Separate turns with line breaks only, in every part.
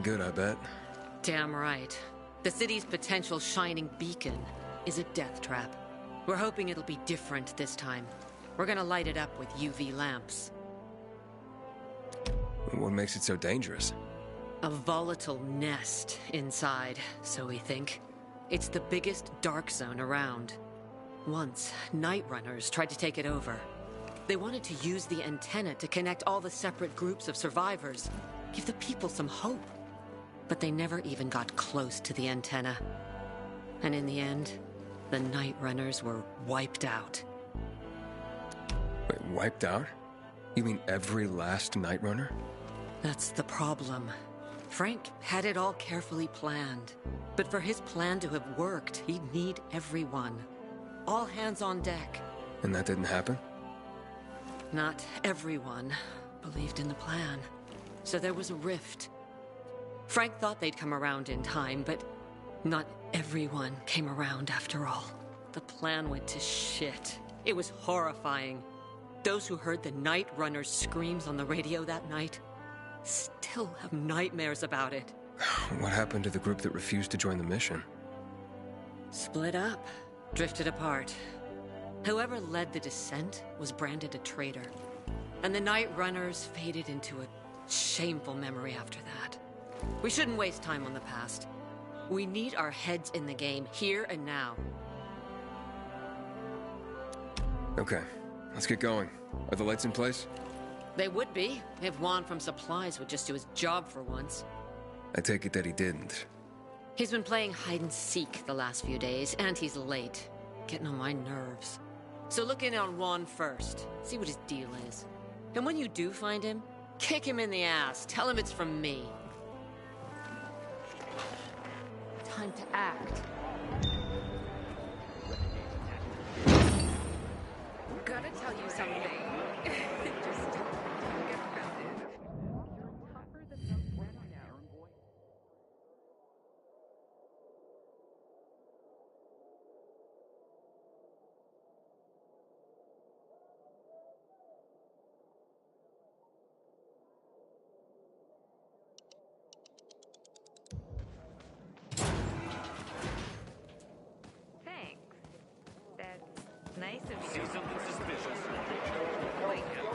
good, I bet.
Damn right. The city's potential shining beacon is a death trap. We're hoping it'll be different this time. We're gonna light it up with UV lamps.
What makes it so dangerous?
A volatile nest inside, so we think. It's the biggest dark zone around. Once, Night Runners tried to take it over. They wanted to use the antenna to connect all the separate groups of survivors, give the people some hope. But they never even got close to the antenna. And in the end, the Night Runners were wiped out.
Wait, wiped out? You mean every last Night Runner?
That's the problem. Frank had it all carefully planned. But for his plan to have worked, he'd need everyone. All hands on deck.
And that didn't happen?
Not everyone believed in the plan. So there was a rift. Frank thought they'd come around in time, but not everyone came around after all. The plan went to shit. It was horrifying. Those who heard the Night Runner's screams on the radio that night still have nightmares about it.
What happened to the group that refused to join the mission?
Split up. Drifted apart. Whoever led the descent was branded a traitor. And the Night Runners faded into a shameful memory after that. We shouldn't waste time on the past. We need our heads in the game, here and now.
Okay, let's get going. Are the lights in place?
They would be, if Juan from Supplies would just do his job for once.
I take it that he didn't.
He's been playing hide-and-seek the last few days, and he's late. Getting on my nerves. So look in on Juan first. See what his deal is. And when you do find him, kick him in the ass. Tell him it's from me. Time to act. Gotta tell you something. Just don't get around it. Tougher than some bread on now.
Thanks. That's nice of you.
See something suspicious?
Wait, you know?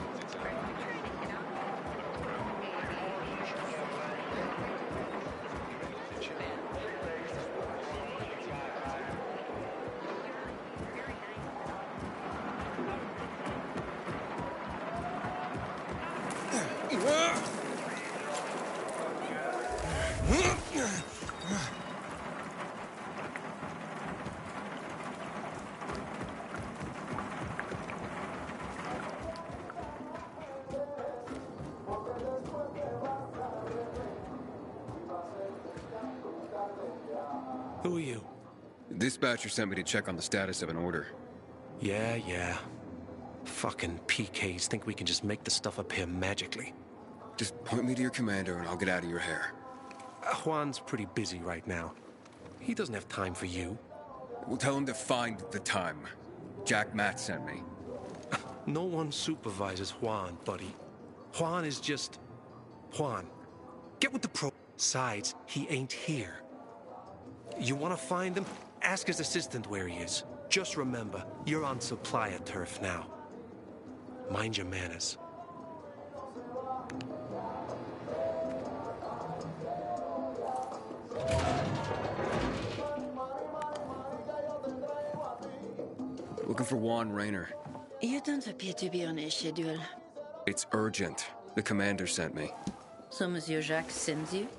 Who are you?
Dispatcher sent me to check on the status of an order.
Yeah. Fucking PKs think we can just make the stuff up here magically.
Just point me to your commander and I'll get out of your hair.
Juan's pretty busy right now. He doesn't have time for you.
We'll tell him to find the time. Jack Matt sent me.
No one supervises Juan, buddy. Juan is just... Juan. Get with the pro... Besides, he ain't here. You want to find him? Ask his assistant where he is. Just remember, you're on supplier turf now. Mind your manners.
Looking for Juan Rayner.
You don't appear to be on a schedule.
It's urgent. The commander sent me.
So Monsieur Jacques sends you?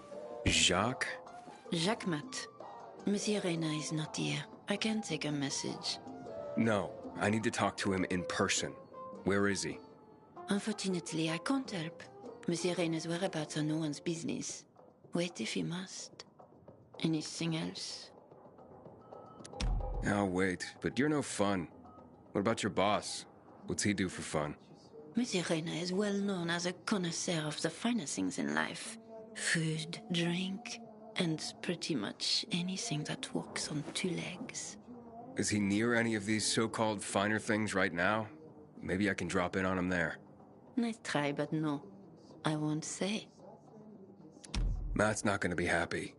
Jacques?
Jacques Mat. Monsieur Reyna is not here. I can take a message.
No, I need to talk to him in person. Where is he?
Unfortunately, I can't help. Monsieur Reyna's whereabouts are no one's business. Wait if you must. Anything else?
I'll wait, but you're no fun. What about your boss? What's he do for fun?
Monsieur Reyna is well known as a connoisseur of the finer things in life. Food, drink, and pretty much anything that walks on two legs.
Is he near any of these so-called finer things right now? Maybe I can drop in on him there.
Nice try, but no. I won't say.
Matt's not gonna be happy.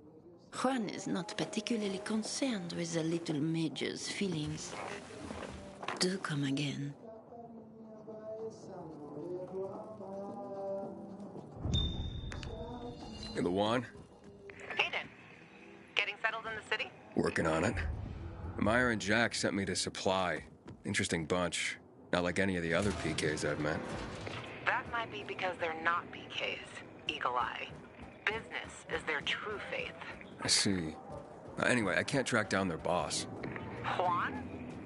Juan is not particularly concerned with the little major's feelings. Do come again.
Hey, Luan,
Aiden, getting settled in the city?
working on it. Meyer and Jack sent me to Supply. Interesting bunch. Not like any of the other PKs I've met.
That might be because they're not PKs, Eagle Eye. Business is their true faith.
I see. Anyway, I can't track down their boss.
Juan?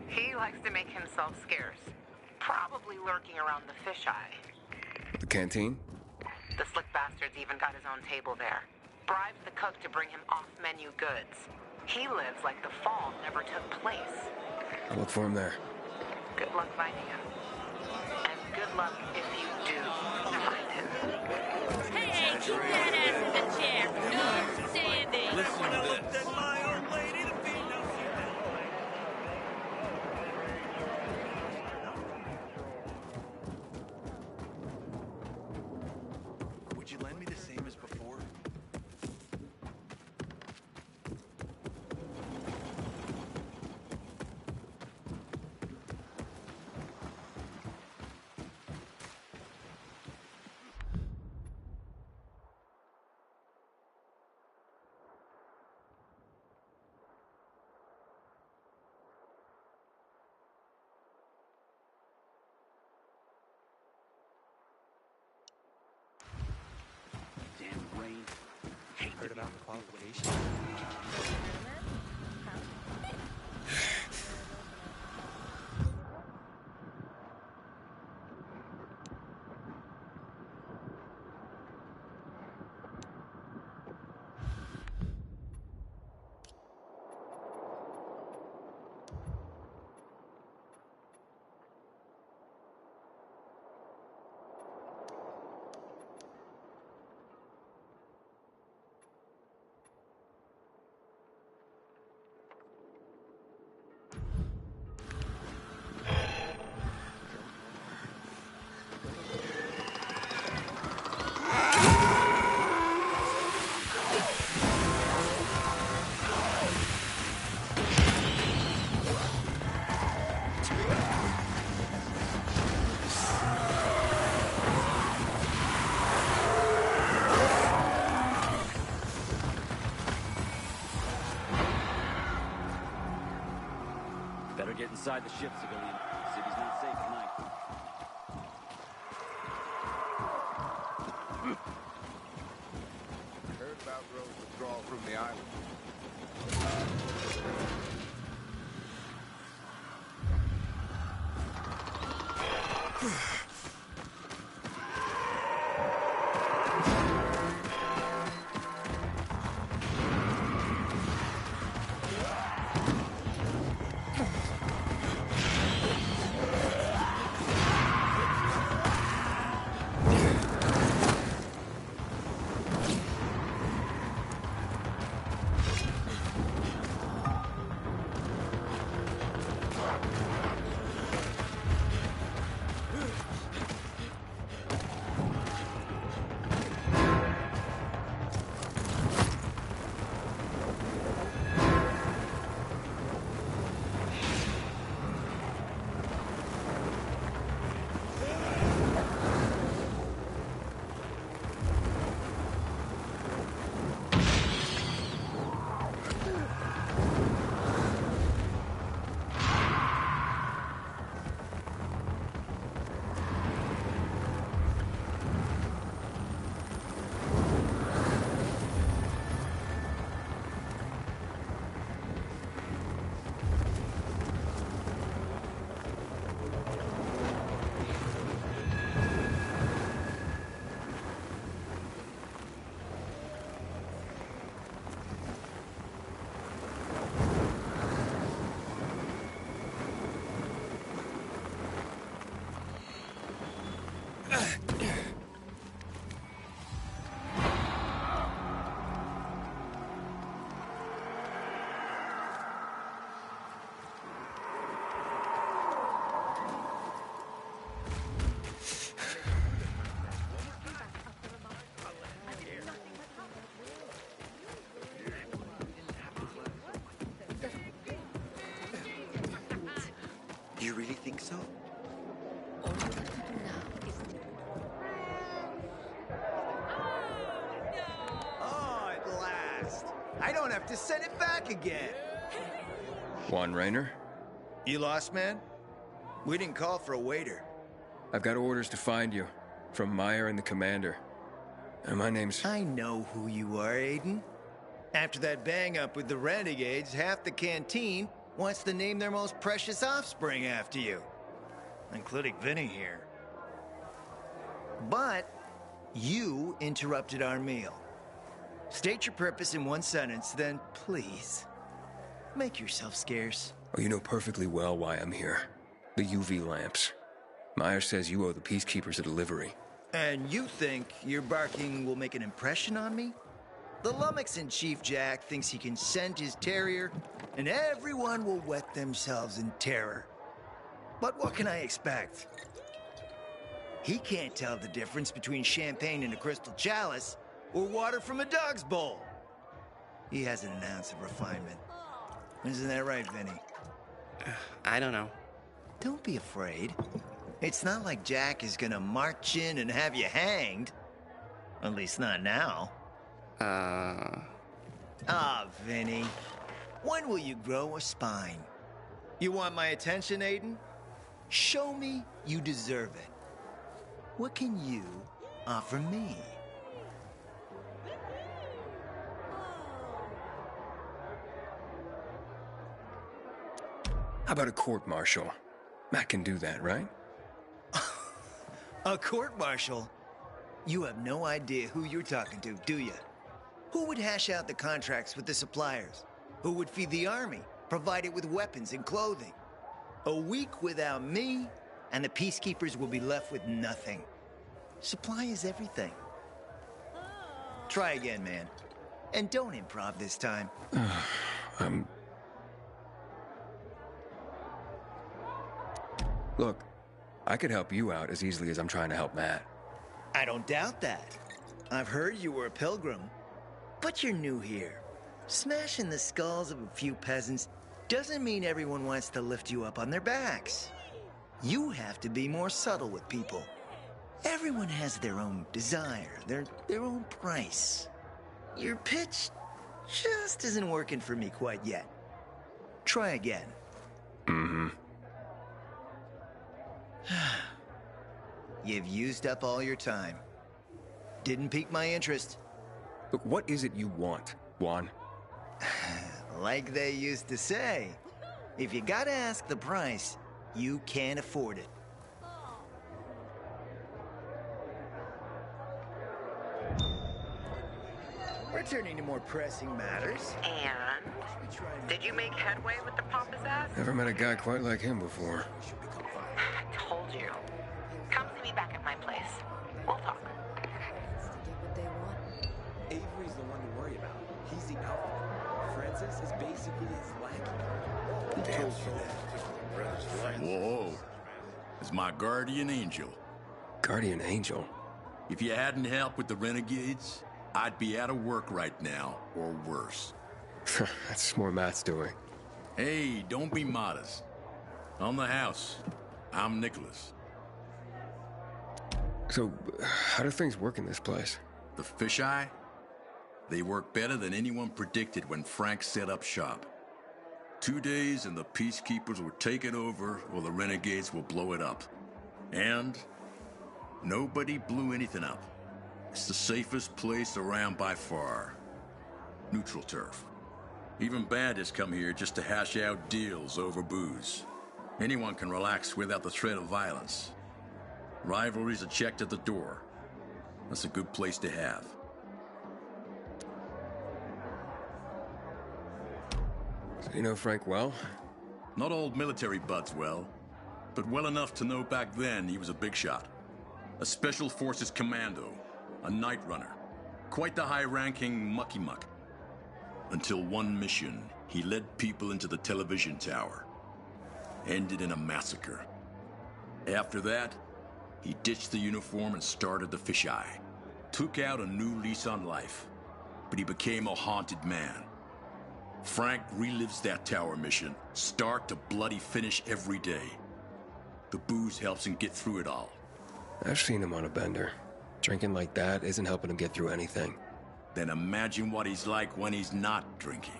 He likes to make himself scarce. Probably lurking around the fisheye.
The canteen?
The slick bastard's even got his own table there. Bribes the cook to bring him off-menu goods. He lives like the fall never took place.
I'll look for him there.
Good luck finding him. And good luck if you do find him.
Hey, keep that ass in the chair. No standing.
Listen to this. Would you lend me the same as before? Damn rain.
Heard about the qualification?
Better get inside the ship, civilian. City's not safe tonight.
Heard about Rose withdrawal from the island.
so?
All we have to do now is...
Oh, at last. I don't have to send it back again.
Juan Rayner?
You lost, man? We didn't call for a waiter.
I've got orders to find you. From Meyer and the commander. And my name's...
I know who you are, Aiden. After that bang-up with the Renegades, half the canteen wants to name their most precious offspring after you. Including Vinny here. But you interrupted our meal. State your purpose in one sentence, then please, make yourself scarce.
Oh, you know perfectly well why I'm here. The UV lamps. Meyer says you owe the Peacekeepers a delivery.
And you think your barking will make an impression on me? The Lummox-in-Chief Jack thinks he can send his terrier, and everyone will wet themselves in terror. But what can I expect? He can't tell the difference between champagne in a crystal chalice or water from a dog's bowl. He hasn't an ounce of refinement. Isn't that right, Vinny?
I don't know.
Don't be afraid. It's not like Jack is gonna march in and have you hanged. At least not now. Vinny. When will you grow a spine? You want my attention, Aiden? Show me you deserve it. What can you offer me?
How about a court-martial? Matt can do that, right?
A court-martial? You have no idea who you're talking to, do you? Who would hash out the contracts with the suppliers? Who would feed the army, provide it with weapons and clothing? A week without me, and the Peacekeepers will be left with nothing. Supply is everything. Try again, man. And don't improv this time.
Look, I could help you out as easily as I'm trying to help Matt.
I don't doubt that. I've heard you were a pilgrim. But you're new here. Smashing the skulls of a few peasants doesn't mean everyone wants to lift you up on their backs. You have to be more subtle with people. Everyone has their own desire, their own price. Your pitch just isn't working for me quite yet. Try again.
Mm-hmm.
You've used up all your time. Didn't pique my interest.
Look, what is it you want, Juan?
Like they used to say, if you gotta ask the price, you can't afford it. Returning to more pressing matters.
And? Did you make headway with the Papa's ass?
Never met a guy quite like him before.
I told you. Come see me back at my place. We'll talk.
Avery's the one to worry about. He's the alpha. Francis is basically his lackey.
Who told you that?
Whoa. It's my guardian angel.
Guardian angel?
If you hadn't helped with the Renegades, I'd be out of work right now, or worse.
That's more Matt's doing.
Hey, don't be modest. On the house, I'm Nicholas.
So, how do things work in this place?
The fisheye? They work better than anyone predicted when Frank set up shop. 2 days and the Peacekeepers will take it over, or the Renegades will blow it up. And nobody blew anything up. It's the safest place around by far. Neutral turf. Even bandits come here just to hash out deals over booze. Anyone can relax without the threat of violence. Rivalries are checked at the door. That's a good place to have.
So you know Frank well?
Not old military buds well, but well enough to know back then he was a big shot. A Special Forces commando, a night runner, quite the high-ranking mucky-muck. Until one mission, he led people into the television tower. Ended in a massacre. After that, he ditched the uniform and started the fisheye. Took out a new lease on life, but he became a haunted man. Frank relives that tower mission, start to bloody finish every day. The booze helps him get through it all.
I've seen him on a bender. Drinking like that isn't helping him get through anything.
Then imagine what he's like when he's not drinking.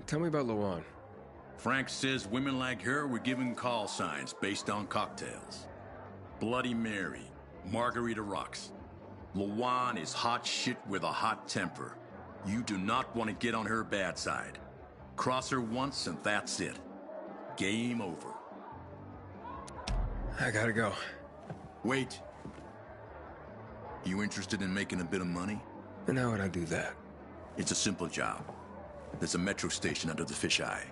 Tell me about Luan.
Frank says women like her were given call signs based on cocktails. Bloody Mary, Margarita Rocks. Luan is hot shit with a hot temper. You do not want to get on her bad side. Cross her once and that's it. Game over.
I gotta go.
Wait. You interested in making a bit of money?
And how would I do that?
It's a simple job. There's a metro station under the fisheye.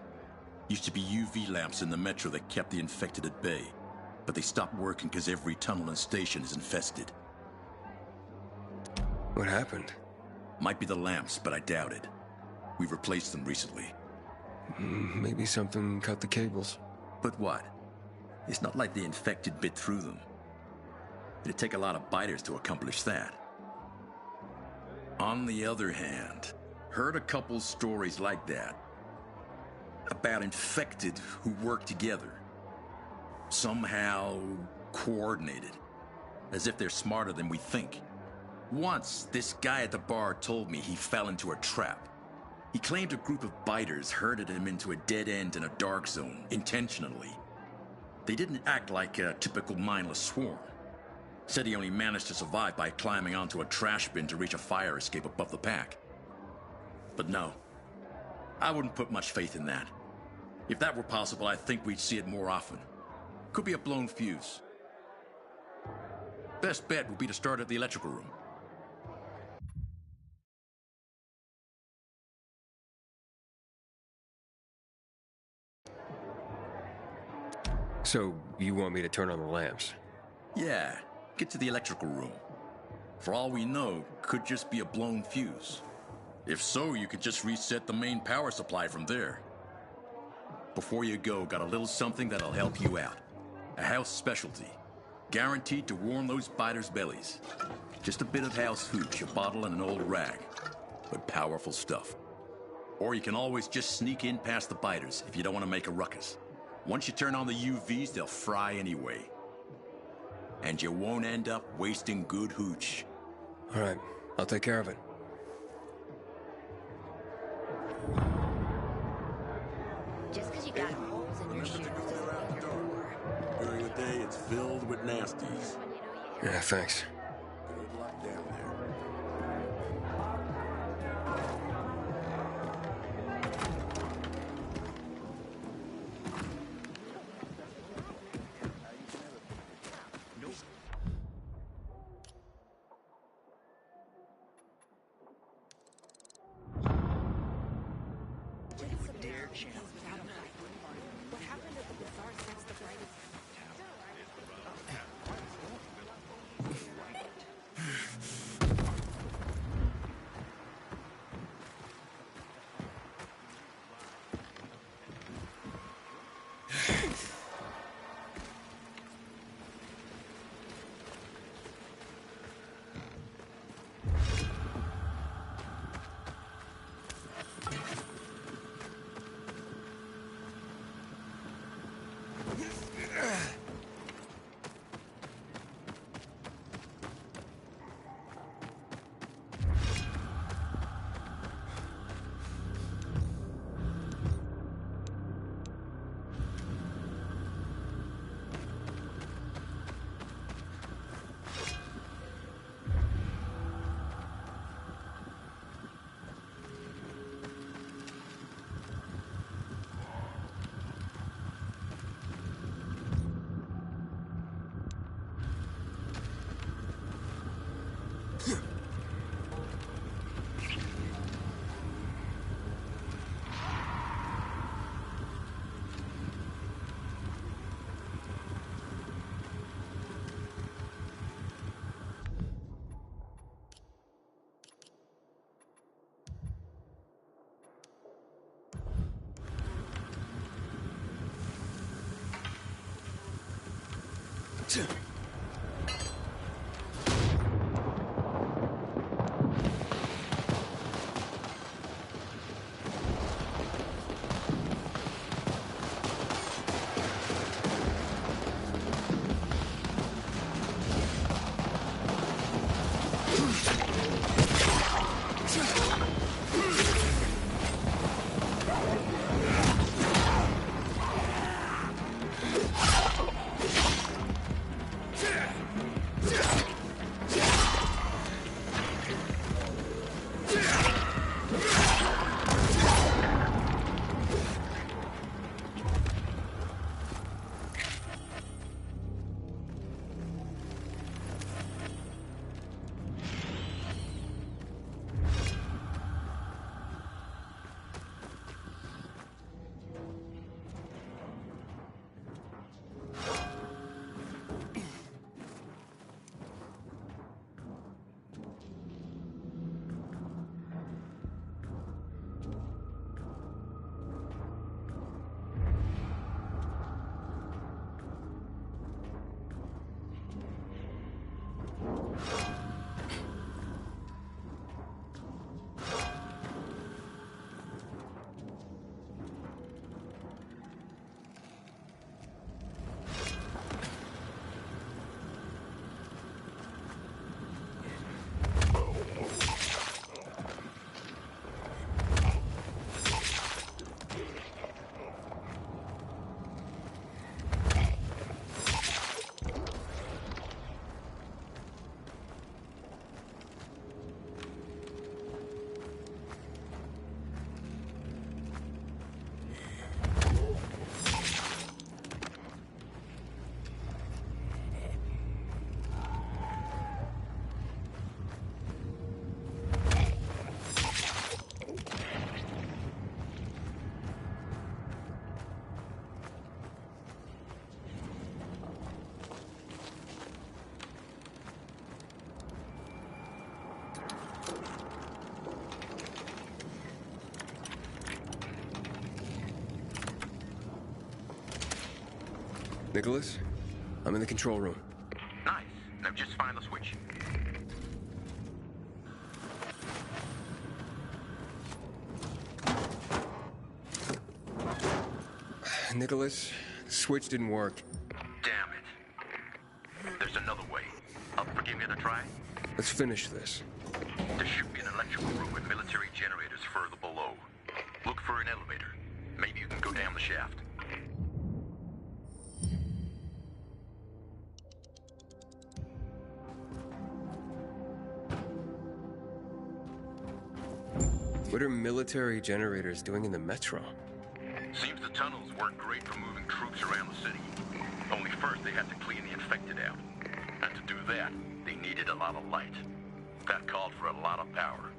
Used to be UV lamps in the metro that kept the infected at bay, but they stopped working because every tunnel and station is infested.
What happened?
Might be the lamps, but I doubt it. We've replaced them recently.
Maybe something cut the cables.
But what? It's not like the infected bit through them. It'd take a lot of biters to accomplish that. On the other hand, heard a couple stories like that. About infected who work together. Somehow coordinated. As if they're smarter than we think. Once, this guy at the bar told me he fell into a trap. He claimed a group of biters herded him into a dead end in a dark zone, intentionally. They didn't act like a typical mindless swarm. Said he only managed to survive by climbing onto a trash bin to reach a fire escape above the pack. But no, I wouldn't put much faith in that. If that were possible, I think we'd see it more often. Could be a blown fuse. Best bet would be to start at the electrical room.
So, you want me to turn on the lamps?
Yeah, get to the electrical room. For all we know, could just be a blown fuse. If so, you could just reset the main power supply from there. Before you go, got a little something that'll help you out. A house specialty. Guaranteed to warm those biters' bellies. Just a bit of house hooch, a bottle and an old rag. But powerful stuff. Or you can always just sneak in past the biters if you don't want to make a ruckus. Once you turn on the UVs, they'll fry anyway. And you won't end up wasting good hooch.
All right, I'll take care of it.
Just because you got holes in your shoes doesn't mean you're poor.
During the day, it's filled with nasties.
Yeah, thanks.
Good luck down there.
Nicholas? I'm in the control room.
Nice. Now just find the switch.
Nicholas, the switch didn't work.
Damn it. There's another way. Up for giving it a try?
Let's finish this.
There should be an electrical room with military generators further below. Look for an elevator. Maybe you can go down the shaft.
What are military generators doing in the metro?
Seems the tunnels weren't great for moving troops around the city. Only first they had to clean the infected out. And to do that, they needed a lot of light. That called for a lot of power.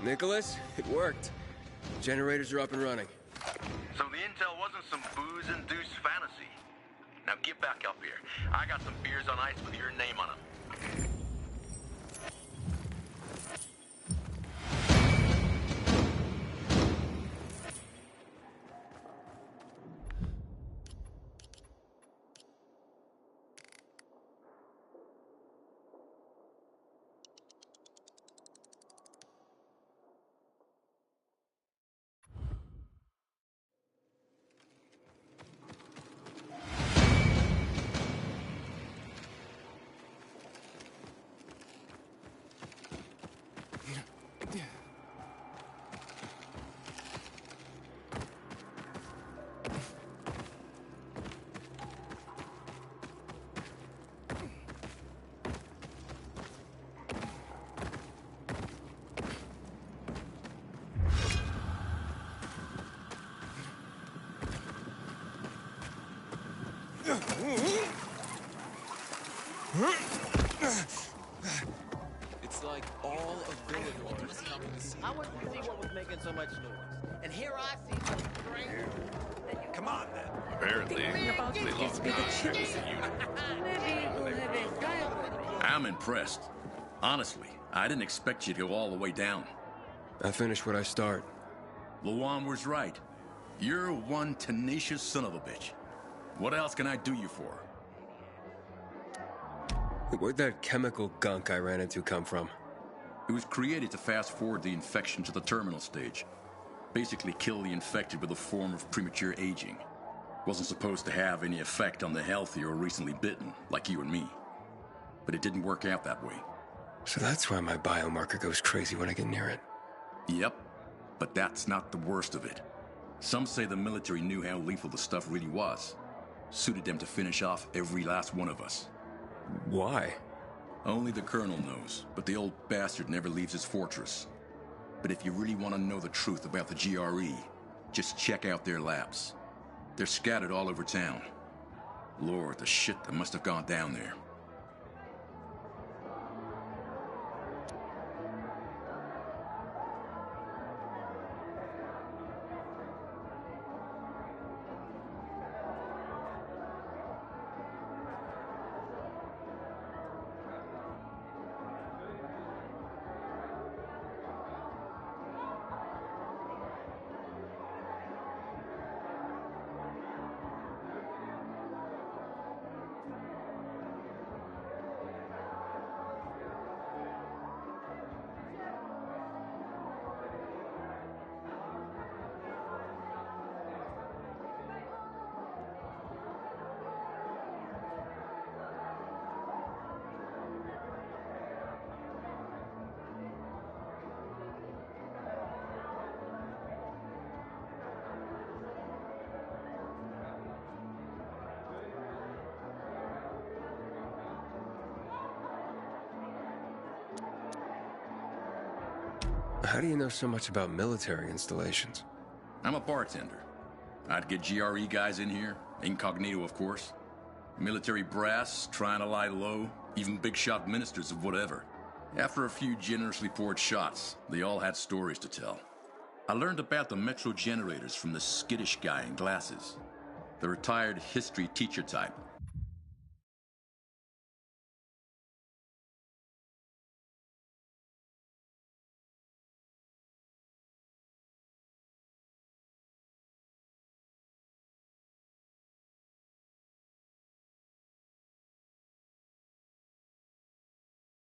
Nicholas, it worked. Generators are up and running.
So the intel wasn't some booze-induced fantasy. Now get back up here. I got some beers on ice with your name on them.
It's like all of Villanor is coming to see.
I went to see what was making so much noise. And here I see something strange.
Come on, then.
Apparently, they lost I'm impressed. Honestly, I didn't expect you to go all the way down.
I finish what I start.
Luan was right. You're one tenacious son of a bitch. What else can I do you for?
Where'd that chemical gunk I ran into come from?
It was created to fast forward the infection to the terminal stage. Basically kill the infected with a form of premature aging. Wasn't supposed to have any effect on the healthy or recently bitten, like you and me. But it didn't work out that way.
So that's why my biomarker goes crazy when I get near it.
Yep, but that's not the worst of it. Some say the military knew how lethal the stuff really was. Suited them to finish off every last one of us.
Why?
Only the colonel knows, but the old bastard never leaves his fortress. But if you really want to know the truth about the GRE, just check out their labs. They're scattered all over town. Lord, the shit that must have gone down there.
How do you know so much about military installations?
I'm a bartender. I'd get GRE guys in here, incognito of course. Military brass, trying to lie low, even big shot ministers of whatever. After a few generously poured shots, they all had stories to tell. I learned about the metro generators from the skittish guy in glasses. The retired history teacher type